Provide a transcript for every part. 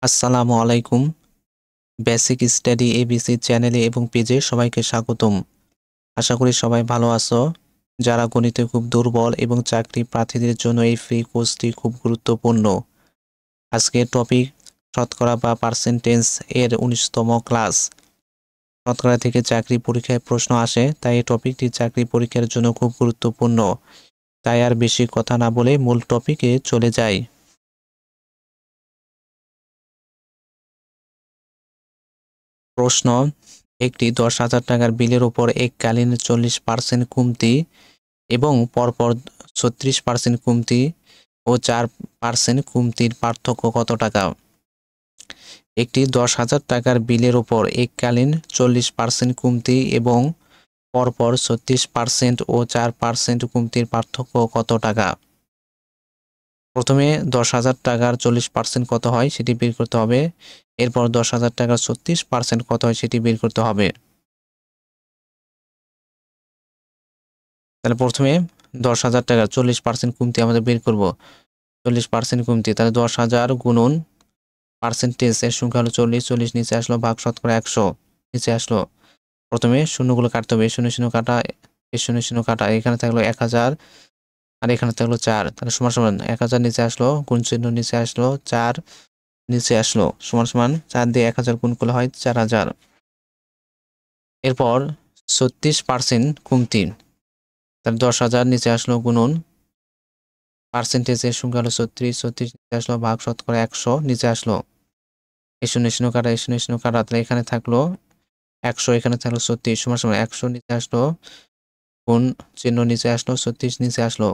আসসালামু আলাইকুম। Basic study ABC চ্যানেলে এবং পেজে সবাইকে স্বাগতম। আশা করি সবাই ভালো আছো। যারা গণিতে খুব দুর্বল এবং চাকরি প্রার্থীদের জন্য এই ফ্রি কোর্সটি খুব গুরুত্বপূর্ণ। আজকের টপিক শতকরা বা পার্সেন্টেজ এর 19তম ক্লাস। শতকরা থেকে চাকরি পরীক্ষায় প্রশ্ন আসে, তাই এই টপিকটি চাকরি পরীক্ষার জন্য খুব গুরুত্বপূর্ণ। তাই আর বেশি কথা না বলে মূল টপিকে চলে যাই। প্রশ্ন: একটি 10,000 টাকার বিলের উপর এককালীন 40% কমতি এবং পরপর 36% কমতি ও 4% কমতির পার্থক্য কত টাকা? একটি 10,000 টাকার বিলের উপর এককালীন 40% কমতি এবং পরপর 36% ও 4% কমতির পার্থক্য কত টাকা? প্রথমে 10,000 টাকার 40% কত হয় সেটি বের করতে হবে। এরপর 10,000 টাকার 36% কত হয় সেটি বের করতে হবে। তাহলে প্রথমে 10,000 টাকার 40% কমতি আমাদের বের করব। 40% কমতি, তাহলে 10,000 গুণন পার্সেন্টেজ এর সংখ্যা হলো 40, 40 নিচে আসলো, ভাগ শতকরা 100 নিচে আসলো। প্রথমে শূন্যগুলো কাটতে হবে, শূন্য শূন্য কাটা, শূন্য শূন্য কাটা, এখানে থাকলো 1000 আর এখানে থাকলো 4, তাহলে সমান সমান 1000 নিচে আসলো, গুণ চিহ্ন নিচে আসলো, 4 নিচে আসলো, সমান সমান 4 দিয়ে 1000 গুণ করলে হয় 4000। এরপর 36% কমতি, তাহলে 10,000 নিচে আসলো, গুণন পার্সেন্টেজের সংখ্যা হলো 36, 36 নিচে আসলো, ভাগ শতকরা 100 নিচে আসলো, এই শূন্য শূন্য কাটা, এই শূন্য শূন্য কাটা, তাহলে এখানে থাকলো 100, এখানে থাকলো 36, সমান সমান 100 নিচে আসলো, গুণ চিহ্ন নিচে আসলো, 36 নিচে আসলো।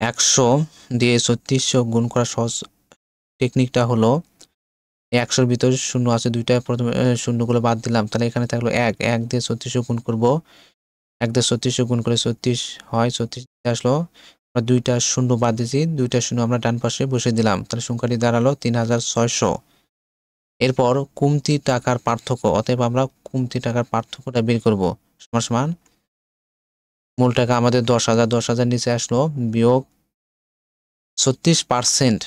100 দিয়ে 36 গুণ করা সহজ টেকনিকটা হলো, 100-র ভিতরে শূন্য আছে দুইটা, প্রথমে শূন্যগুলো বাদ দিলাম, তাহলে এখানে থাকলো 1 দিয়ে 36 গুণ করব, 1 দিয়ে 36 গুণ করে 36 হয়, 36 নিচে আসলো, আমরা দুইটা শূন্য বাদ দিয়েছি, দুইটা শূন্য আমরা ডান পাশে বসে দিলাম, তাহলে সংখ্যাটি দাঁড়ালো 3600। এরপর কমতি টাকার পার্থক্য, অতএব আমরা কমতি টাকার পার্থক্যটা বের করব। সমান সমান মূল টাকা আমাদের 10,000, 10,000 নিচে আসলো, বিয়োগ 36%,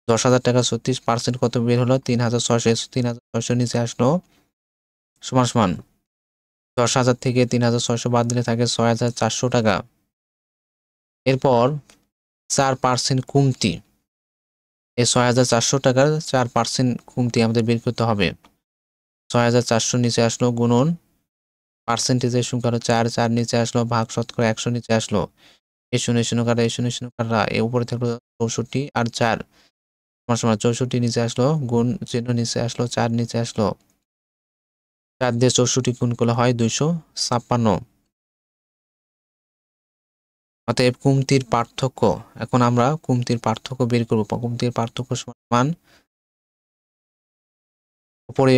10,000 টাকা 36% কত বের হলো? 3,600, 3,600 নিচে আসলো, সমান সমান 10,000 থেকে 3,600 বাদ দিলে থাকে 6,400 টাকা। এরপর 4% কমতি, এই 6,400 টাকার 4% কমতি আমাদের বের করতে হবে। 6,400 নিচে আসলো, গুণন পার্সেন্টেজের সংখ্যা হলো 4, 4 নিচে আসলো, ভাগ শতকরা 100 নিচে আসলো, এই শূন্য শূন্য কাটা, এই শূন্য শূন্য কাটা, এর উপরে থাকলো 64 আর 4 সমান সমান 64 নিচে আসলো, গুণ চিহ্ন নিচে আসলো, 4 নিচে আসলো, 4 দিয়ে 64 গুণ করলে হয় 256। অতএব কমতির পার্থক্য, এখন আমরা কমতির পার্থক্য বের করব। কমতির পার্থক্য সমান, উপরে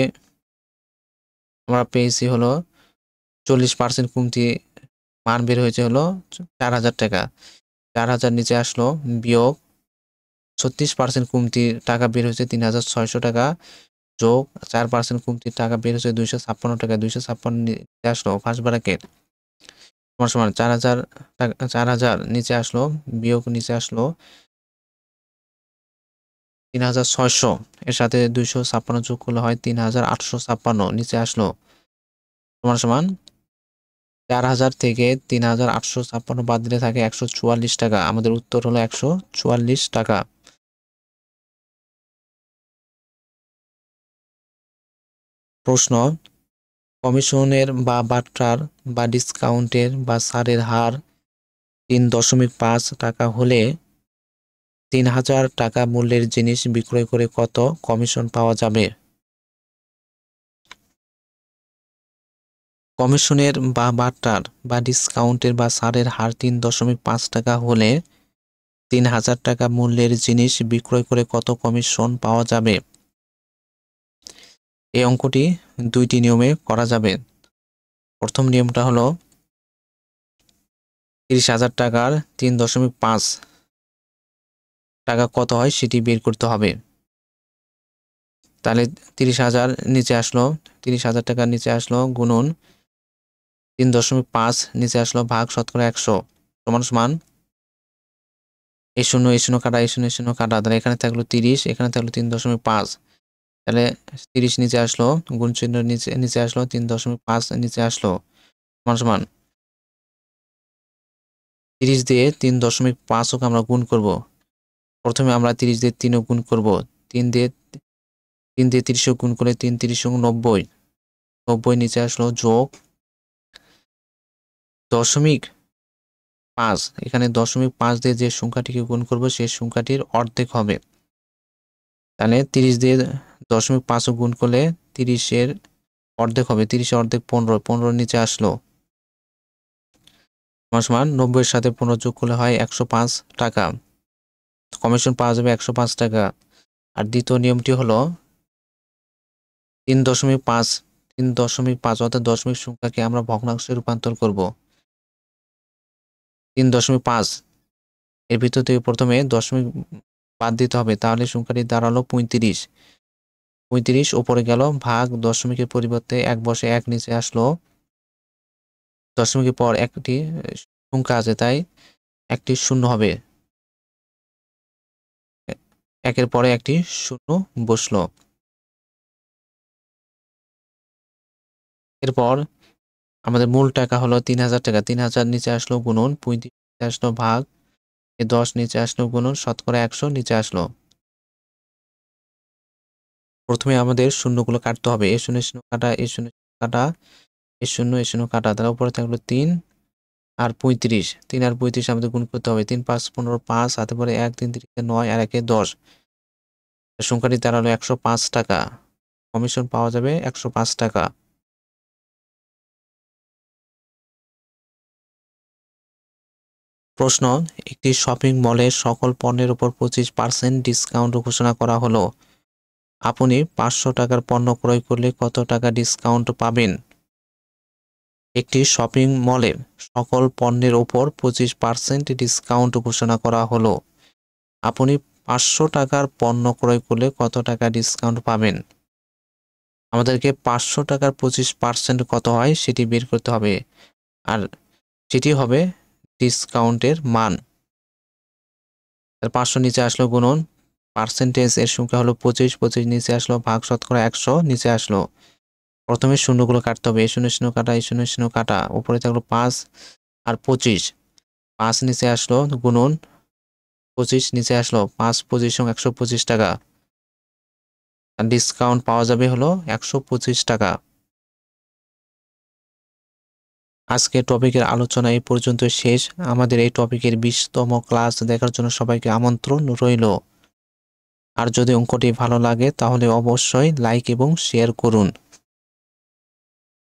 আমরা পেয়েছি হলো 40% কমতি, মান বের হয়েছে হলো 4,000 টাকা। 4,000 নিচে আসলো, বিয়োগ 36% কমতির টাকা বের হয়েছে 3,600 টাকা, যোগ 4% কমতির টাকা বের হয়েছে 256 টাকা। 256 নিচে আসলো, ফার্স্ট ব্র্যাকেট সমান সমান 4,000 টাকা, 4,000 নিচে আসলো, বিয়োগ নিচে আসলো 3,600, এর সাথে 256 যোগ করলে হয় 3,856 নিচে আসলো, সমান সমান 4,000 থেকে 3,856 বাদ দিলে থাকে 144 টাকা। আমাদের উত্তর হলো 144 টাকা। প্রশ্ন: কমিশনের বা বাট্টার বা ডিসকাউন্টের বা ছাড়ের হার 3.5 টাকা হলে 3,000 টাকা মূল্যের জিনিস বিক্রয় করে কত কমিশন পাওয়া যাবে? কমিশনের বা বাট্টার বা ডিসকাউন্টের বা ছাড়ের হার 3.5 টাকা হলে 3,000 টাকা মূল্যের জিনিস বিক্রয় করে কত কমিশন পাওয়া যাবে? এই অঙ্কটি দুইটি নিয়মে করা যাবে। প্রথম নিয়মটা হলো 30,000 টাকার 3.5 টাকা কত হয় সেটি বের করতে হবে। তাহলে 30,000 নিচে আসলো, 30,000 টাকা নিচে আসলো, গুণন 3.5 নিচে আসলো, ভাগ শতকরা 100 সমান সমান এই শূন্য কাটা, এই শূন্য কাটা, তাহলে এখানে থাকলো 30, এখানে থাকলো 3.5, তাহলে 30 নিচে আসলো, গুণ চিহ্ন নিচে আসলো, 3.5 নিচে আসলো, সমান সমান 30 দিয়ে 3.5 কে আমরা গুণ করব। প্রথমে আমরা 30 দিয়ে 3 গুণ করব, 3 দিয়ে 30 গুণ করে 3 30 90, 90 নিচে আসলো, যোগ 0.5, এখানে 0.5 দিয়ে যে সংখ্যাটিকে গুণ করব সেই সংখ্যাটির অর্ধেক হবে। তাহলে 30 দিয়ে 0.5 গুণ করলে 30-এর অর্ধেক হবে, 30-এর অর্ধেক 15, 15 নিচে আসলো, সমান 90-এর সাথে 15 যোগ করলে হয় 105 টাকা। কমিশন পাওয়া যাবে 105 টাকা। আর দ্বিতীয় নিয়মটি হলো 3.5 অর্থাৎ দশমিক সংখ্যাকে আমরা ভগ্নাংশে রূপান্তর করব। 3.5 এর ভিতর থেকে প্রথমে দশমিক বাদ দিতে হবে, তাহলে সংখ্যাটি দাঁড়ালো 35। 35 উপরে গেল, ভাগ দশমিকের পরিবর্তে 1 বসে 1 নিচে আসলো, দশমিকের পর একটি সংখ্যা আছে তাই একটি শূন্য হবে, একের পরে একটি শূন্য বসলো। এরপর আমাদের মূল টাকা হলো 3000 টাকা, 3000 নিচে আসলো, গুণন 35 নিচে আসলো, ভাগ 10 নিচে আসলো, গুণন শতকরা 100 নিচে আসলো। প্রথমে আমাদের শূন্যগুলো কাটতে হবে, এ শূন্য কাটা, এ শূন্য কাটা, এ শূন্য কাটা, তার উপরে থাকলো 3 আর 35, 3 আর 35 আমাদের গুণ করতে হবে, 3 5 15, 5 হাতে পরে 1, 3 3 9 আর 1 10, সংখ্যাটি দাঁড়ালো 105 টাকা। কমিশন পাওয়া যাবে 105 টাকা। প্রশ্ন, একটি শপিং মলে সকল পণ্যের উপর 25% ডিসকাউন্ট ঘোষণা করা হলো। আপনি 500 টাকার পণ্য ক্রয় করলে কত টাকা ডিসকাউন্ট পাবেন? একটি শপিং মলে সকল পণ্যের উপর 25% ডিসকাউন্ট ঘোষণা করা হলো। আপনি 500 টাকার পণ্য ক্রয় করলে কত টাকা ডিসকাউন্ট পাবেন? আমাদেরকে 500 টাকার 25% কত হয় সেটি বের করতে হবে, আর সেটি হবে ডিসকাউন্টের মান। 500 নিচে আসলো, গুণন পার্সেন্টেজ এর সংখ্যা হলো 25, 25 নিচে আসলো, ভাগ শতকরা 100 নিচে আসলো। প্রথমে শূন্যগুলো কাটতে হবে, এই শূন্য কাটা, এই শূন্য কাটা, উপরে থাকলো 5 আর 25, 5 নিচে আসলো, গুণন 25 নিচে আসলো, 5 25 125 টাকা। আর ডিসকাউন্ট পাওয়া যাবে হলো 125 টাকা। আজকে টপিকের আলোচনা এই পর্যন্ত শেষ। আমাদের এই টপিকের 20তম ক্লাস দেখার জন্য সবাইকে আমন্ত্রণ রইল। আর যদি অঙ্কটি ভালো লাগে তাহলে অবশ্যই লাইক এবং শেয়ার করুন।